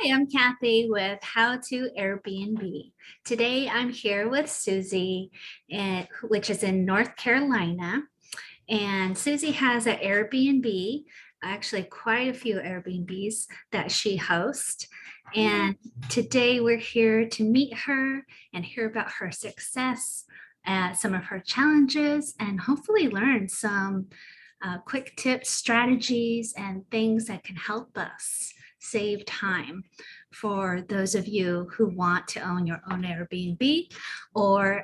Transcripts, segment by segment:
Hi, I'm Kathy with How to Airbnb. Today I'm here with Susie, which is in North Carolina. And Susie has an Airbnb, actually quite a few Airbnbs that she hosts. And today we're here to meet her and hear about her success, some of her challenges, and hopefully learn some quick tips, strategies, and things that can help us save time for those of you who want to own your own Airbnb or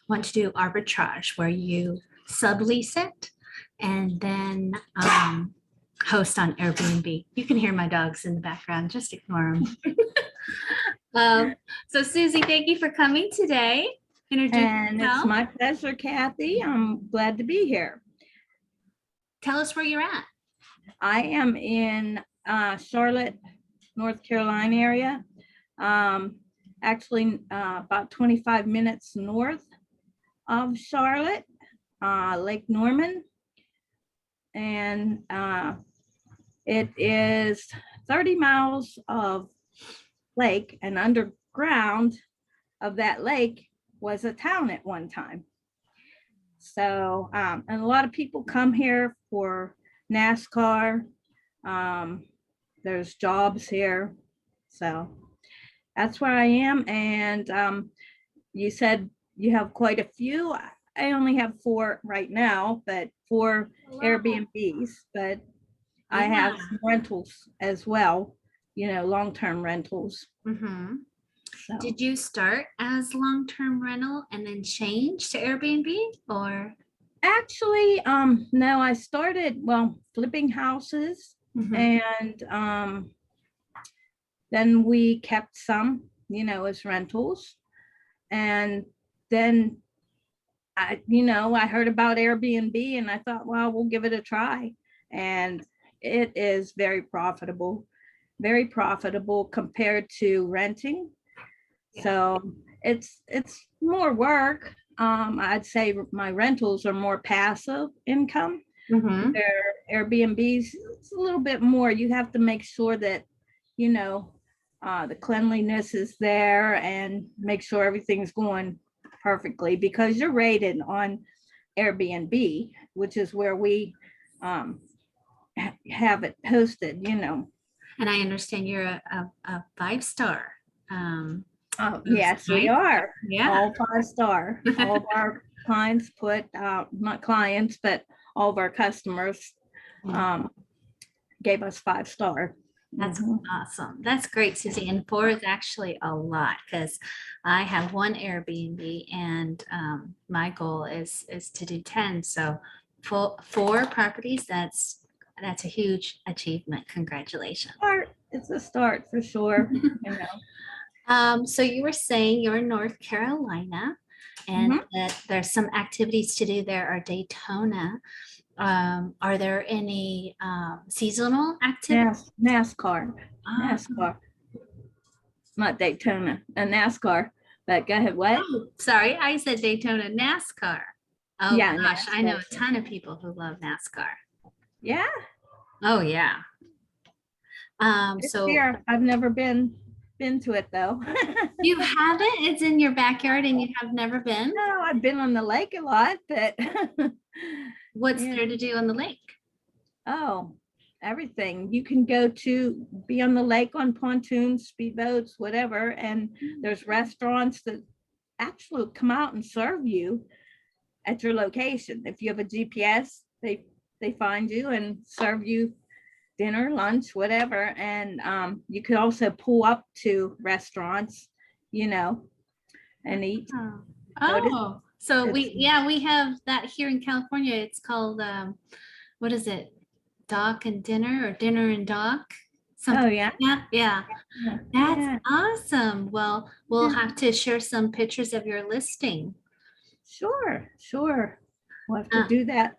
want to do arbitrage where you sublease it and then host on Airbnb. You can hear my dogs in the background, just ignore them. So Susie, thank you for coming today. And it's my pleasure, Kathy. I'm glad to be here. Tell us where you're at. I am in Charlotte, North Carolina area. Actually, about 25 minutes north of Charlotte, Lake Norman. And it is 30 miles of lake, and underground of that lake was a town at one time. So, and a lot of people come here for NASCAR. There's jobs here. So that's where I am. And you said you have quite a few. I only have 4 right now, but 4 Airbnbs, but I have some rentals as well, long-term rentals. Mm-hmm. So. Did you start as long-term rental and then change to Airbnb or? Actually, no, I started, flipping houses. And then we kept some, as rentals. And then I heard about Airbnb and I thought, well, we'll give it a try. And it is very profitable compared to renting. Yeah. So it's more work. I'd say my rentals are more passive income. Their Airbnbs, it's a little bit more. You have to make sure that, the cleanliness is there and make sure everything's going perfectly, because you're rated on Airbnb, which is where we have it posted, And I understand you're a 5-star. Yes, we are. Yeah. All 5-star. All of our clients put, not clients, but all of our customers gave us 5-star. That's awesome. That's great, Susie. And 4 is actually a lot, because I have 1 Airbnb and my goal is to do 10. So 4 properties, that's a huge achievement. Congratulations. It's a start for sure. So you were saying you're in North Carolina and that there's some activities to do there, or Daytona. Are there any seasonal activities? Yes, NASCAR. NASCAR. Not Daytona, a NASCAR. But go ahead, what? Oh, sorry, I said Daytona NASCAR. Oh yeah, gosh, NASCAR. I know a ton of people who love NASCAR. Yeah. Oh yeah. So here, I've never been to it though. You haven't? It's in your backyard and you have never been? No, I've been on the lake a lot, but what's there to do on the lake? Oh, everything. You can go to be on the lake on pontoons, speedboats, whatever, and there's restaurants that actually come out and serve you at your location. If you have a GPS, they find you and serve you dinner, lunch, whatever. And you could also pull up to restaurants, and eat. Oh, so we have that here in California. It's called what is it? Dock and dinner, or dinner and dock. Something. Oh yeah. Yeah. That's awesome. Well, we'll have to share some pictures of your listing. Sure. We'll have to do that.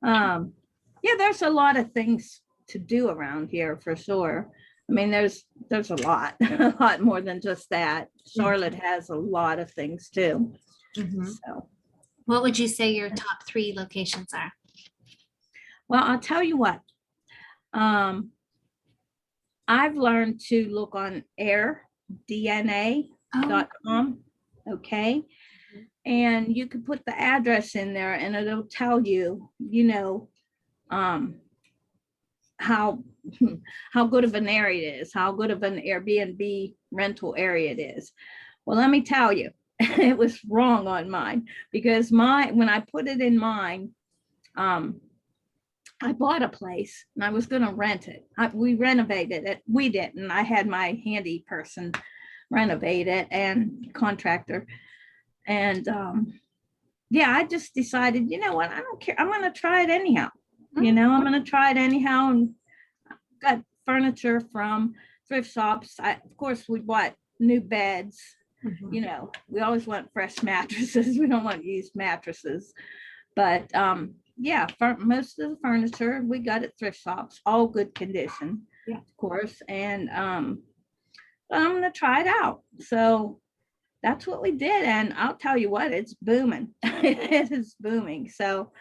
Yeah, there's a lot of things to do around here for sure. I mean, there's a lot more than just that. Charlotte has a lot of things too. So, what would you say your top 3 locations are? Well, I'll tell you what. I've learned to look on airdna.com. Okay. And you can put the address in there and it'll tell you, um, how how good of an area it is, how good of an Airbnb rental area it is. Well, let me tell you, it was wrong on mine because when I put it in mine, I bought a place and I was going to rent it. We renovated it. We didn't. I had my handy person renovate it and contractor. And yeah, I just decided, you know what? I don't care. I'm going to try it anyhow. I'm going to try it anyhow. And got furniture from thrift shops. Of course, we bought new beds. We always want fresh mattresses. We don't want used mattresses. But yeah, most of the furniture we got at thrift shops, all good condition, of course. And I'm going to try it out. So that's what we did. And I'll tell you what, it's booming. It is booming. So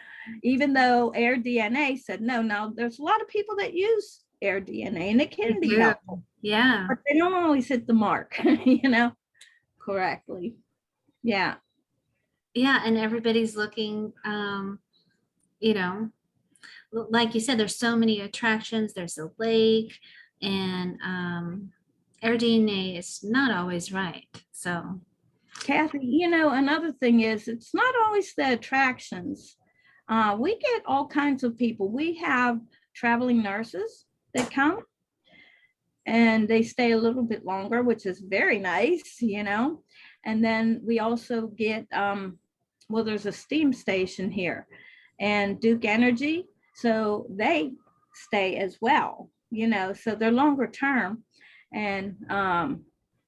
even though AirDNA said no, there's a lot of people that use AirDNA and it can be helpful. Yeah. But they don't always hit the mark, correctly. Yeah. Yeah. And everybody's looking, like you said, there's so many attractions. There's a lake and AirDNA is not always right. So Kathy, another thing is it's not always the attractions. We get all kinds of people. We have traveling nurses that come and they stay a little bit longer, which is very nice, And then we also get, there's a steam station here and Duke Energy. So they stay as well, so they're longer term. And,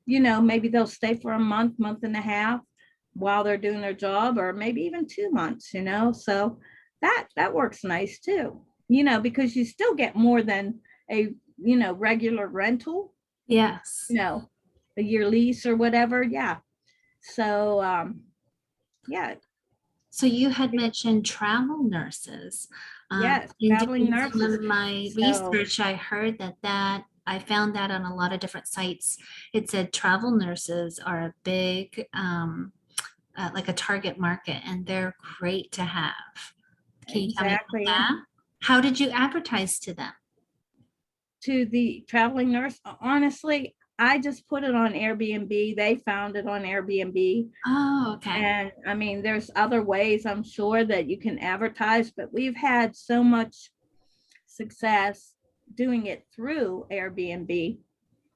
maybe they'll stay for a month and a half while they're doing their job, or maybe even 2 months, so that works nice too, because you still get more than a, regular rental. yes. A year lease or whatever. Yeah. So, yeah. So you had mentioned travel nurses. Yes, In traveling doing some nurses. of my research, I heard that I found that on a lot of different sites. It said travel nurses are a big, like a target market, and they're great to have. Can you tell me about Exactly. that? How did you advertise to them? To the traveling nurse, honestly, I just put it on Airbnb. They found it on Airbnb. Oh, okay. And I mean, there's other ways I'm sure that you can advertise, but we've had so much success doing it through Airbnb.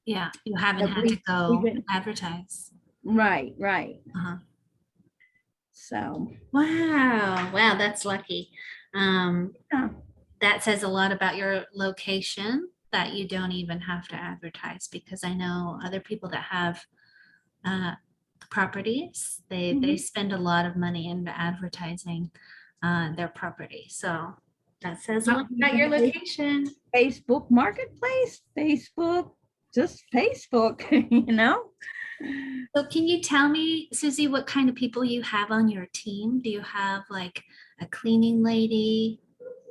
Yeah, you haven't that had to go been, advertise. right. Uh-huh. So wow, that's lucky. yeah. That says a lot about your location that you don't even have to advertise, because I know other people that have properties, they spend a lot of money into advertising their property. So that says a lot about your location. Facebook Marketplace, just Facebook, So can you tell me, Susie, what kind of people you have on your team? Do you have like a cleaning lady?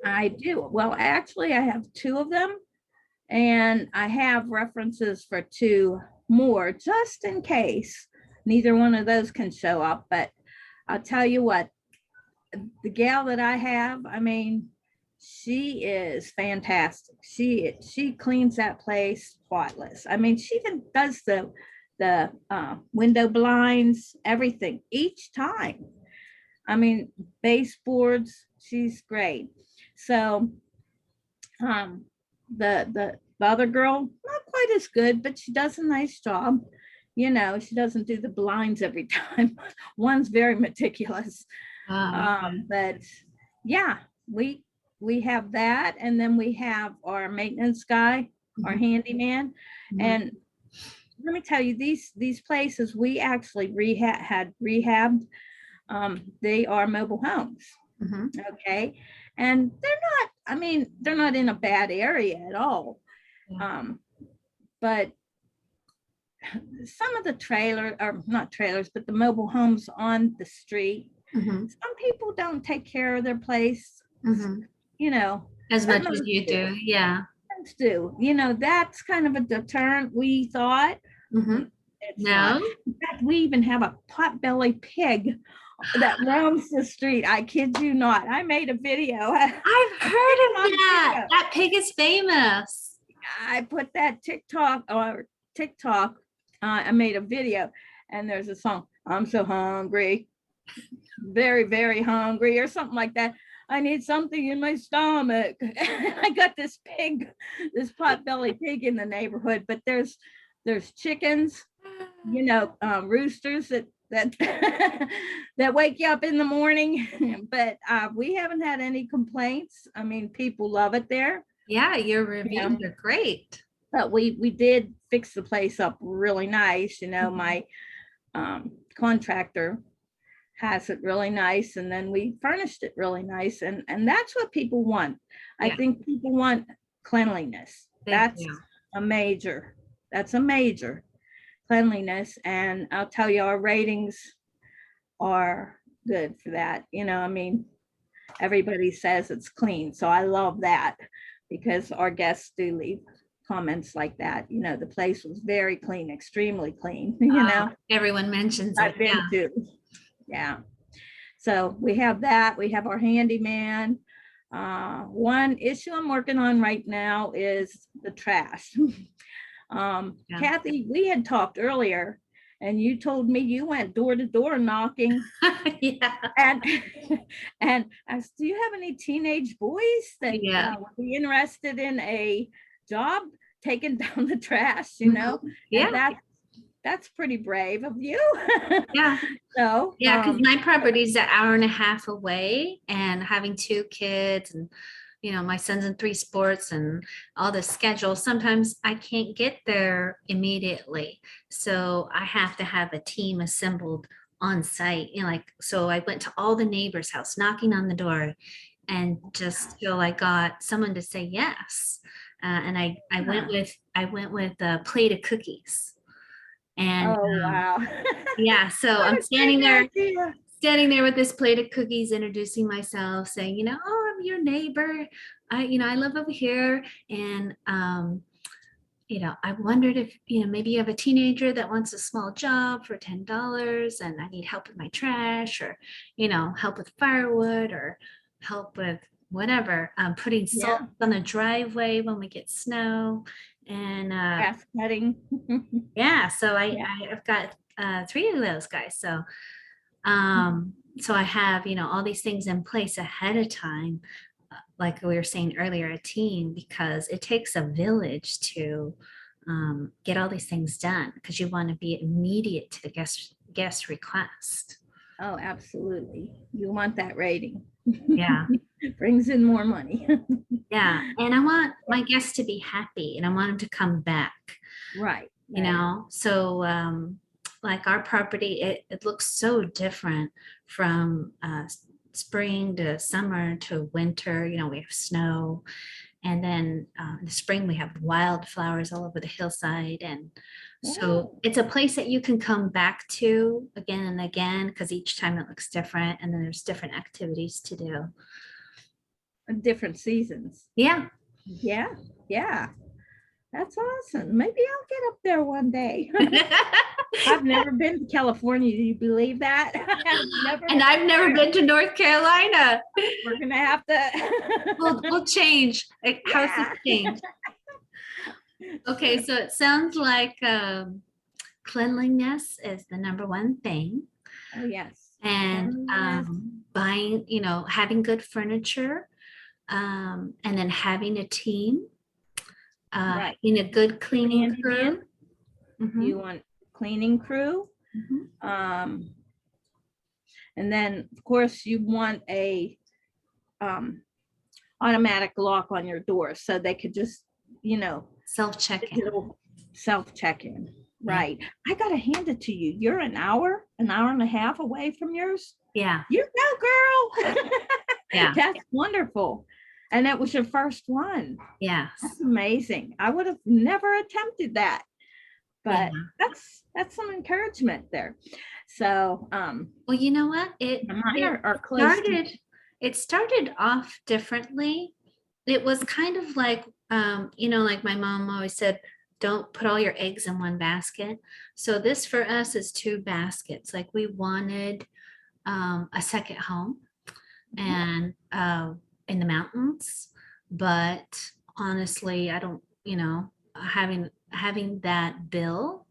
I do. Well, actually, I have 2 of them, and I have references for 2 more just in case neither one of those can show up. But I'll tell you what, the gal that I have, I mean, she is fantastic. She cleans that place spotless. I mean, she even does the window blinds, everything each time. I mean, baseboards, she's great. So the other girl, not quite as good, but she does a nice job. She doesn't do the blinds every time. One's very meticulous. But yeah, we have that, and then we have our maintenance guy, our handyman. And let me tell you, these places we actually had rehabbed. They are mobile homes. Okay. And they're not in a bad area at all. But some of the not trailers, but the mobile homes on the street, some people don't take care of their place, as much as you do. Yeah. kids do. You know, that's kind of a deterrent, we thought. Mhm. It's not. No. In fact, we even have a potbelly pig that roams the street. I kid you not. I made a video. I've heard of that. That pig is famous. I put that TikTok. I made a video, and there's a song. I'm so hungry, very, very hungry, or something like that. I need something in my stomach. I got this pig, this potbelly pig in the neighborhood, but there's chickens, you know, roosters that that wake you up in the morning. But we haven't had any complaints. I mean, people love it there. Yeah, your reviews are great. But we did fix the place up really nice. You know, my contractor has it really nice, and then we furnished it really nice, and that's what people want. I Yeah. think people want cleanliness. Thank That's you. a major. That's a major cleanliness, and I'll tell you, our ratings are good for that. You know, I mean, everybody says it's clean, so I love that because our guests do leave comments like that. You know, the place was very clean, extremely clean. You know, Everyone mentions it. I've been Yeah. to. Yeah. So we have that. We have our handyman. One issue I'm working on right now is the trash. Yeah. Kathy, we had talked earlier, and you told me you went door to door knocking, Yeah. and and I said, do you have any teenage boys that Yeah. would be interested in a job taking down the trash? You know, and Yeah. that's pretty brave of you. Yeah. So Yeah, because my property is an hour and a half away, and having two kids and my son's in three sports and all the schedule, sometimes I can't get there immediately. So I have to have a team assembled on site. So I went to all the neighbors' house, knocking on the door, and just till I got someone to say yes. And I went with a plate of cookies. And oh wow. yeah, so What I'm a great idea. standing there with this plate of cookies, introducing myself, saying, oh, I'm your neighbor. I live over here. And, I wondered if, maybe you have a teenager that wants a small job for $10 and I need help with my trash or, help with firewood or help with whatever, putting salt on the driveway when we get snow. And Grass cutting. yeah, so I've got three of those guys. So so I have, all these things in place ahead of time, like we were saying earlier, a team, because it takes a village to get all these things done because you want to be immediate to the guest request. Oh, absolutely. You want that rating. Yeah. Brings in more money. Yeah. And I want my guests to be happy and I want them to come back. Right. So like our property, it looks so different from spring to summer to winter. We have snow, and then in the spring we have wildflowers all over the hillside. And so it's a place that you can come back to again and again because each time it looks different, and then there's different activities to do. Different seasons. Yeah. That's awesome. Maybe I'll get up there one day. I've never been to California. Do you believe that? I've never been to North Carolina. We're gonna have to. We'll change. Houses change. Okay, so it sounds like cleanliness is the number one thing. Oh yes. And buying, having good furniture, and then having a team, right. In a good cleaning crew. You want cleaning crew. And then of course you want a automatic lock on your door so they could just self-check-in. Right. I gotta hand it to you. You're an hour and a half away from yours. Yeah. You go, girl. Yeah. That's wonderful. And that was your first one. Yeah. That's amazing. I would have never attempted that. But that's some encouragement there. So well, you know what? It started off differently. it was kind of like, like my mom always said, don't put all your eggs in one basket. So this for us is two baskets. Like we wanted a second home Mhm. and in the mountains, but honestly, I don't, having that bill,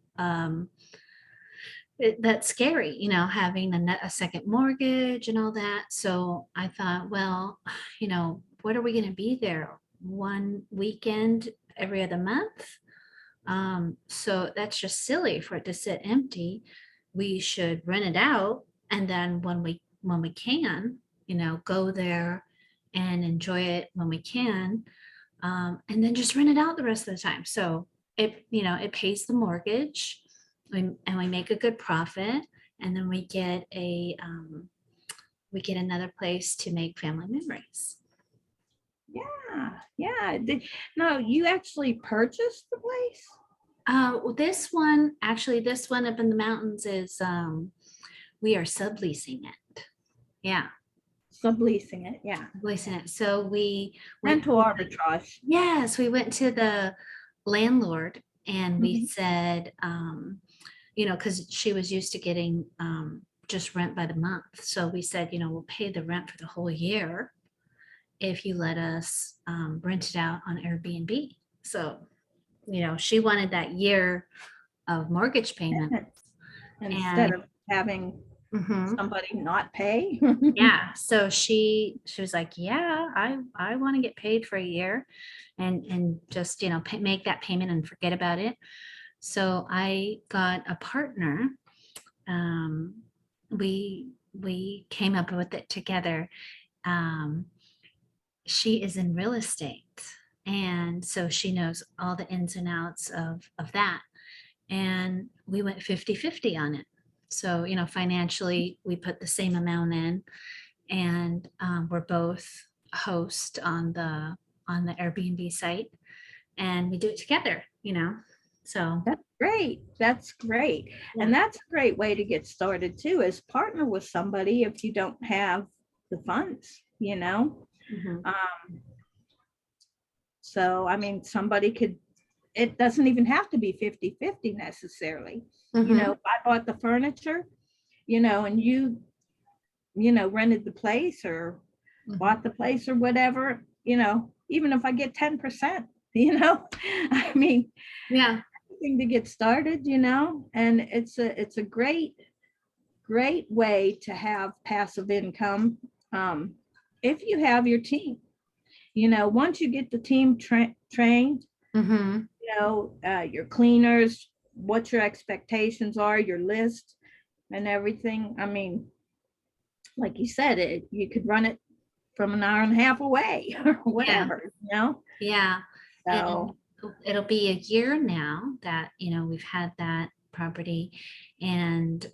that's scary, having a second mortgage and all that. So I thought, well, what are we going to be there one weekend every other month? So that's just silly for it to sit empty. We should rent it out, and then when we can, go there and enjoy it when we can, and then just rent it out the rest of the time. So it pays the mortgage, and we make a good profit, and then we get another place to make family memories. Yeah, yeah. No, you actually purchased the place? This one up in the mountains is we are subleasing it. Yeah, Subleasing it, yeah. subleasing it. So we went. Rental arbitrage. Yes, we went to the landlord and we Mhm. said, because she was used to getting just rent by the month. So we said, we'll pay the rent for the whole year if you let us rent it out on Airbnb. So, she wanted that year of mortgage payment. Instead And of having mhm, somebody not pay. yeah, so she was like, yeah, I want to get paid for a year and just, make that payment and forget about it. So I got a partner. Um, we came up with it together. Um, she is in real estate, and so she knows all the ins and outs of that. And we went 50-50 on it. So, financially, we put the same amount in, and we're both host on the Airbnb site, and we do it together. So That's great. That's great. yeah. And that's a great way to get started too, is partner with somebody if you don't have the funds, you know? Mhm. Um, so, I mean, somebody could, it doesn't even have to be 50-50 necessarily. You know, Mhm. if I bought the furniture, and you rented the place or Mhm. bought the place or whatever, even if I get 10%, I mean, Yeah. thing to get started, and it's a great way to have passive income, um, if you have your team. Once you get the team trained, Mhm. your cleaners, what your expectations are, your list and everything. I mean, like you said, you could run it from an hour and a half away or Yeah. whatever. Yeah. And So it'll be a year now that, we've had that property, and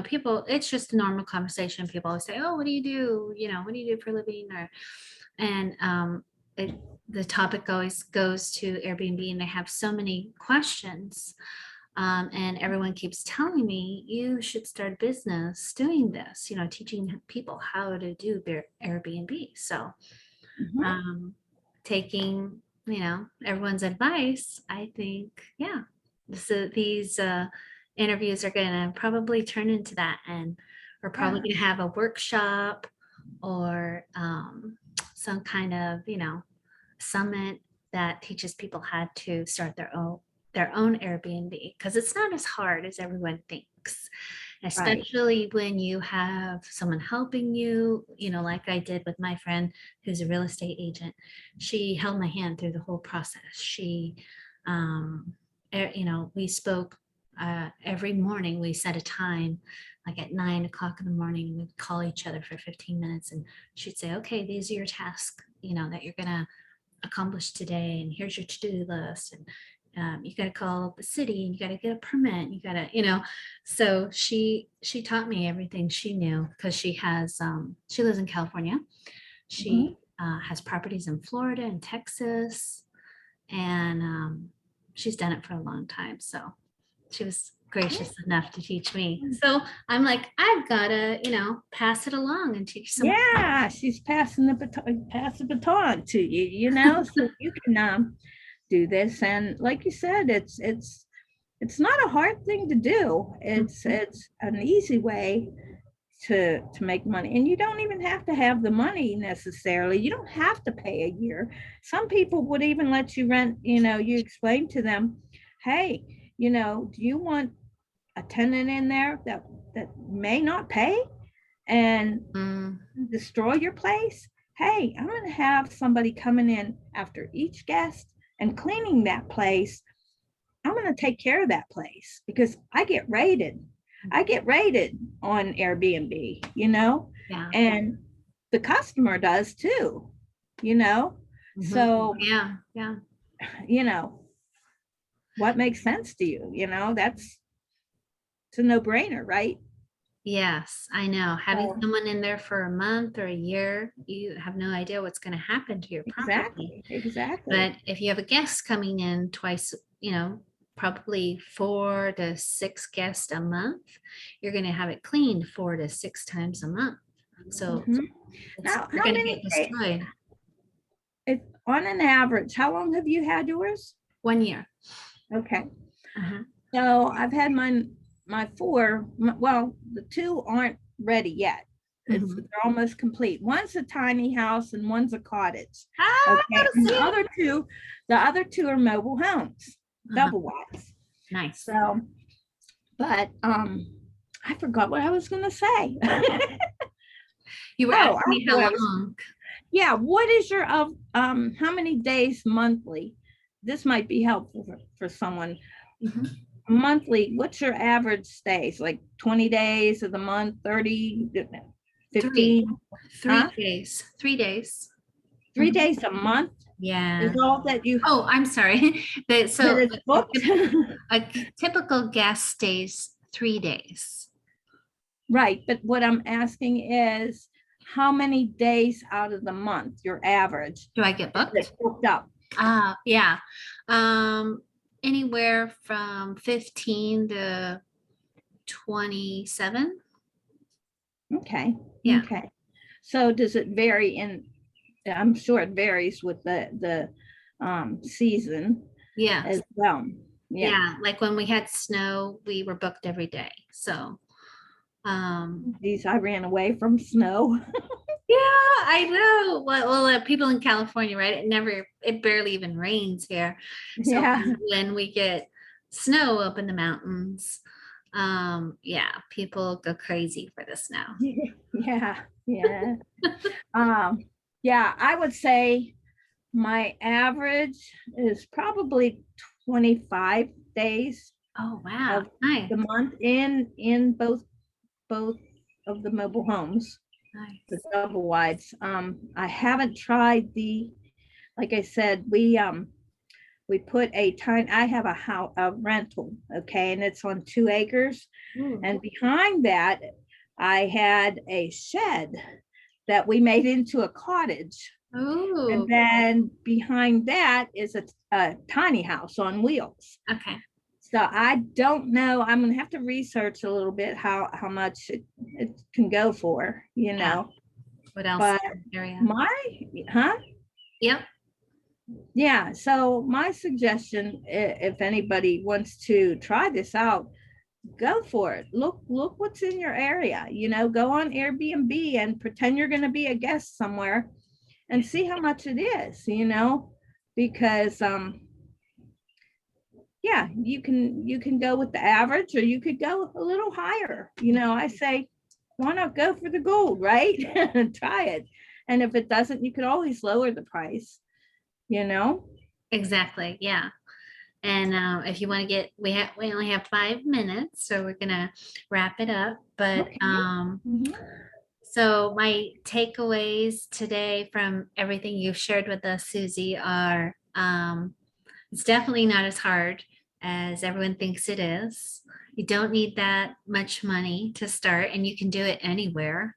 people, it's just a normal conversation. People always say, "Oh, what do you do? What do you do for a living?" And it, the topic always goes to Airbnb, and they have so many questions. And everyone keeps telling me, you should start a business doing this, teaching people how to do Airbnb. So mhm. um, taking, everyone's advice, I think, yeah, these interviews are going to probably turn into that. And we're probably Yeah, going to have a workshop or some kind of, summit that teaches people how to start their own Airbnb, because it's not as hard as everyone thinks, right. especially when you have someone helping you, like I did with my friend who's a real estate agent. She held my hand through the whole process. Um, we spoke every morning. We set a time, like at 9 o'clock in the morning, and we'd call each other for 15 minutes, and she'd say, okay, these are your tasks, that you're going to accomplish today, and here's your to-do list, and you got to call the city, and you got to get a permit, you got to, so she taught me everything she knew, because she lives in California. Mhm. She has properties in Florida and Texas, and she's done it for a long time. So she was gracious enough to teach me. So I'm like, I've gotta, pass it along and teach some. Yeah, she's passing the baton, pass the baton to you, so you can do this. And like you said, it's not a hard thing to do. It's an easy way to make money, and you don't even have to have the money necessarily. You don't have to pay a year. Some people would even let you rent. You explain to them, hey, do you want a tenant in there that may not pay and Mm, destroy your place? Hey, I'm going to have somebody coming in after each guest and cleaning that place. I'm going to take care of that place because I get rated on Airbnb, yeah. and the customer does too, you know. So, Yeah. Yeah. you know, what makes sense to you? It's a no-brainer, right? Yes, I know. Having So, someone in there for a month or a year, you have no idea what's going to happen to your property. exactly. But if you have a guest coming in twice, probably 4 to 6 guests a month, you're going to have it cleaned 4 to 6 times a month. So Mhm. it's Now, not how going to many get destroyed. if on an average, how long have you had yours? 1 year. Okay. Uh-huh. So I've had my four. Well, the two aren't ready yet. Mhm. They're almost complete. One's a tiny house and one's a cottage. Ah, Okay, and see? the other two are mobile homes, Uh-huh. double wides. Nice. So, but I forgot what I was going to say. You were Oh, asking I me know how what I was. long. Yeah, what is your of how many days monthly? This might be helpful for someone. Mhm. Monthly, what's your average stays? Like 20 days of the month, 30, Three. 15, Three huh? days. 3 days. 3 days a month Yeah. is all that you Oh, I'm sorry. that So is booked. a typical guest stays 3 days. Right, but what I'm asking is how many days out of the month, your average, Do I get is booked? it booked up? Yeah. Um, Anywhere from 15 to 27. Okay, Yeah. okay. So does it vary I'm sure it varies with the season Yeah. as well. Yeah. Yeah. Like when we had snow, we were booked every day. So, um, These I ran away from snow. yeah, I know. People in California, right? It barely even rains here. So Yeah. when we get snow up in the mountains, yeah, people go crazy for the snow. Yeah. Yeah. Um, yeah, I would say my average is probably 25 days Oh, wow. of Nice. the month in both of the mobile homes, the Nice. double wides. I haven't tried like I said, we put a tiny, I have a rental, okay, and it's on 2 acres. Ooh. And behind that, I had a shed that we made into a cottage. And Ooh, then behind that is a tiny house on wheels. okay. So I don't know. I'm gonna have to research a little bit how much it can go for, Yeah. What else But in the area? my huh? Yep. Yeah. So my suggestion, if anybody wants to try this out, go for it. Look what's in your area. Go on Airbnb and pretend you're going to be a guest somewhere and see how much it is. Because yeah, you can go with the average, or you could go a little higher. I say, why not go for the gold, right? Try it. And if it doesn't, you could always lower the price. You know. Exactly. Yeah. And if you want to we only have 5 minutes, so we're gonna wrap it up. But Okay. Mhm. so my takeaways today from everything you've shared with us, Susie, are it's definitely not as hard as everyone thinks it is. You don't need that much money to start, and you can do it anywhere,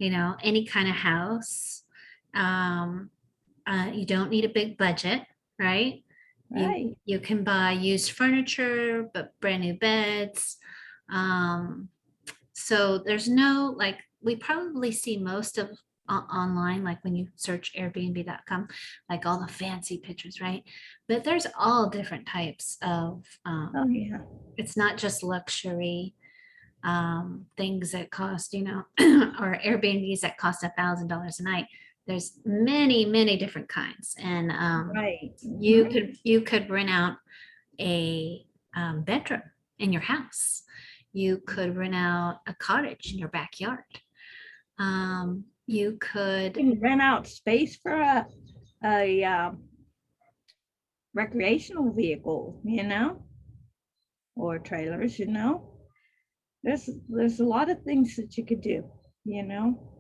any kind of house. Um, you don't need a big budget, right? Right. You can buy used furniture, but brand new beds. Um, so there's no, like, we probably see most of online, like when you search Airbnb.com, like all the fancy pictures, right? But there's all different types of, Oh, yeah. it's not just luxury things that cost, or Airbnbs that cost $1,000 a night. There's many different kinds, and Right. you Mhm. could rent out a bedroom in your house. You could rent out a cottage in your backyard. You could, You can rent out space for a recreational vehicle, or trailers, There's a lot of things that you could do, you know.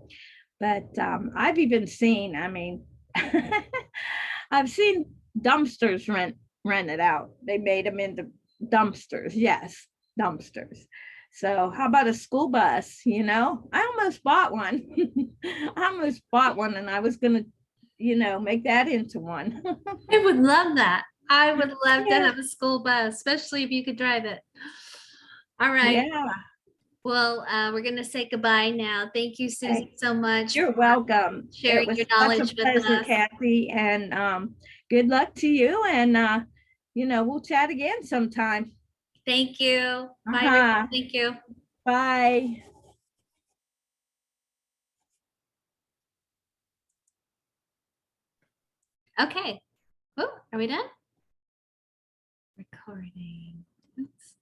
But I've even seen, I mean, I've seen dumpsters rented out. They made them into dumpsters. Yes, dumpsters. So how about a school bus? I almost bought one. I almost bought one, and I was gonna, make that into one. I would love that. I would love to Yeah, have a school bus, especially if you could drive it. All right. yeah. Well, we're going to say goodbye now. Thank you, Susie, Hey, so much you're for welcome. It sharing was your such a knowledge with pleasure, us. Kathy, and good luck to you. And we'll chat again sometime. Thank you. Bye, everyone. Uh-huh. Thank you. Bye. Okay. Oh, are we done? Recording. Oops.